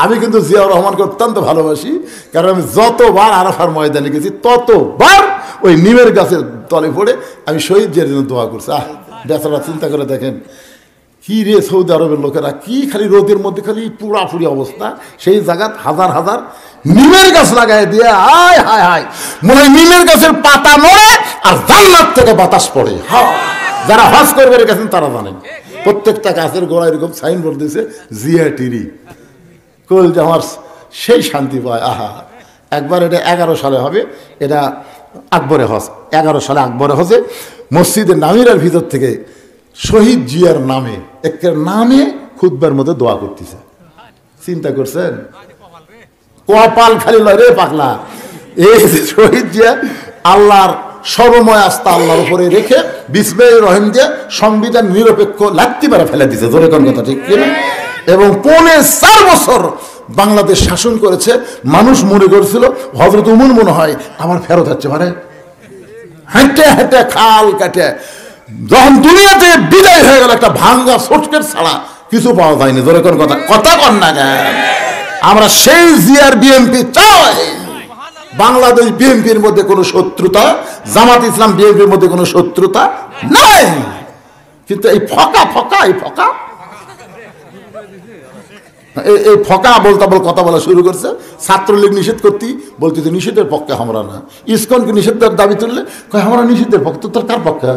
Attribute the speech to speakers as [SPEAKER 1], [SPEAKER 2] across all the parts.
[SPEAKER 1] আমি কিন্তু জিয়াউর রহমানকে অত্যন্ত ভালোবাসি, কারণ আমি যতবার আরাফার ময়দানে গেছি ততবার ওই নিমের গাছের তলে পড়ে আমি শহীদ জিয়ার জন্য দোয়া করছি। বেচারা চিন্তা করে দেখেন কি রে, সৌদি আরবের লোকেরা কি খালি রোদের মধ্যে খালি পুরাপুরি অবস্থা, সেই জায়গা হাজার হাজার নিমের গাছ লাগাই দিয়ে হায় হায় হায় মনে হয় নিমের গাছের পাতা নড়ে আর জান্নাত থেকে বাতাস পড়ে। যারা হজ করবে গেছেন তারা জানেন, প্রত্যেকটা গাছের গোড়ায় এরকম সাইনবোর্ড দিয়েছে জিয়া টিরি কল যে আমার সেই শান্তি পায়। আহা, একবার এটা 11 সালে হবে, এটা আকবরে হজ, 11 সালে আকবরে হজে মসজিদের নামিরার ভিতর থেকে শহীদ জিয়ার নামে একের নামে খুতবার মধ্যে দোয়া করতেছে। চিন্তা করছেন, কপাল খালি লয় রে পাগলা। এই শহীদ জিয়া আল্লাহর সর্বময় আস্থা আল্লাহর উপরে রেখে বিসমিল্লাহির রহিম দিয়ে সংবিধান নিরপেক্ষ লাত্তি মারা ফেলে দিয়েছে, জোরে কোন কথা ঠিক কিনা? এবং 4.5 বছর বাংলাদেশ শাসন করেছে। মানুষ মনে করেছিল হযরত উমর মনে হয় আমার ফেরত হচ্ছে, মানে হেঁটে হেঁটে খাল কাটে যখন দুনিয়াতে বিদায় হয়ে গেল একটা ভাঙ্গা সটকেট ছাড়া কিছু পাওয়া যায়নি, জোরে কোন কথা কথা কন না। আমরা সেই জিয়ার বিএনপি চাই। বাংলাদেশ বিএনপির মধ্যে কোনো শত্রুতা, জামাত ইসলাম বিএনপির মধ্যে কোনো শত্রুতা নাই, কিন্তু এই ফকা ফকা এই ফকা এই ফকা বলতে কথা বলা শুরু করছে। ছাত্রলীগ নিষেধ করতে বলতে তো নিষেধের পক্ষে আমরা না, ইসকনকে নিষেধের দাবি তুললে আমরা নিষেধের পক্ষে, তো তোর কার পক্ষে?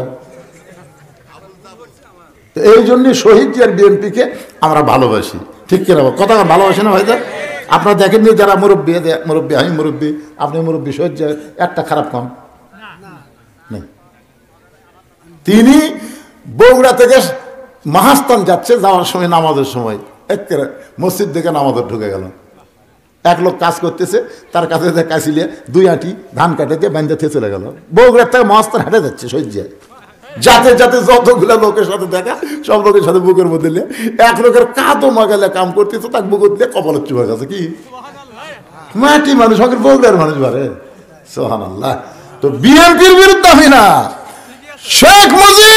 [SPEAKER 1] এই জন্য শহীদ জিয়ার বিএনপিকে আমরা ভালোবাসি, ঠিক কিনা কথা ভালোবাসি না ভাইদা? আপনারা দেখেননি যারা মুরব্বী, আমি মুরব্বী, আপনি মুরব্বী, শহীদ জিয়া একটা খারাপ কাম নেই। তিনি বগুড়া থেকে মাহাস্তান যাচ্ছে, যাওয়ার সময় নামাজের সময় একেবারে মসজিদ থেকে নামাজের ঢুকে গেল। এক লোক কাজ করতেছে, তার কাছে কাছিলিয়ে 2 আঁটি ধান কাটে দিয়ে বান্ধে থেকে চলে গেল। বগুড়ার থেকে মাহাস্তান হেঁটে যাচ্ছে শহীদ জিয়া, যাতে যাতে যতগুলো লোকের সাথে দেখা সব লোকের সাথে বুকের মধ্যে নিয়ে এক লোকের কাঁদো মাগালে কাম করতেছে, তাকে বুকের দিয়ে কপালের চুপে গেছে। কি মাটি মানুষ, হকের বগুড়ার মানুষ বারে, সুবহানাল্লাহ। তো বিএনপির বিরুদ্ধে আমি না, শেখ মুজিব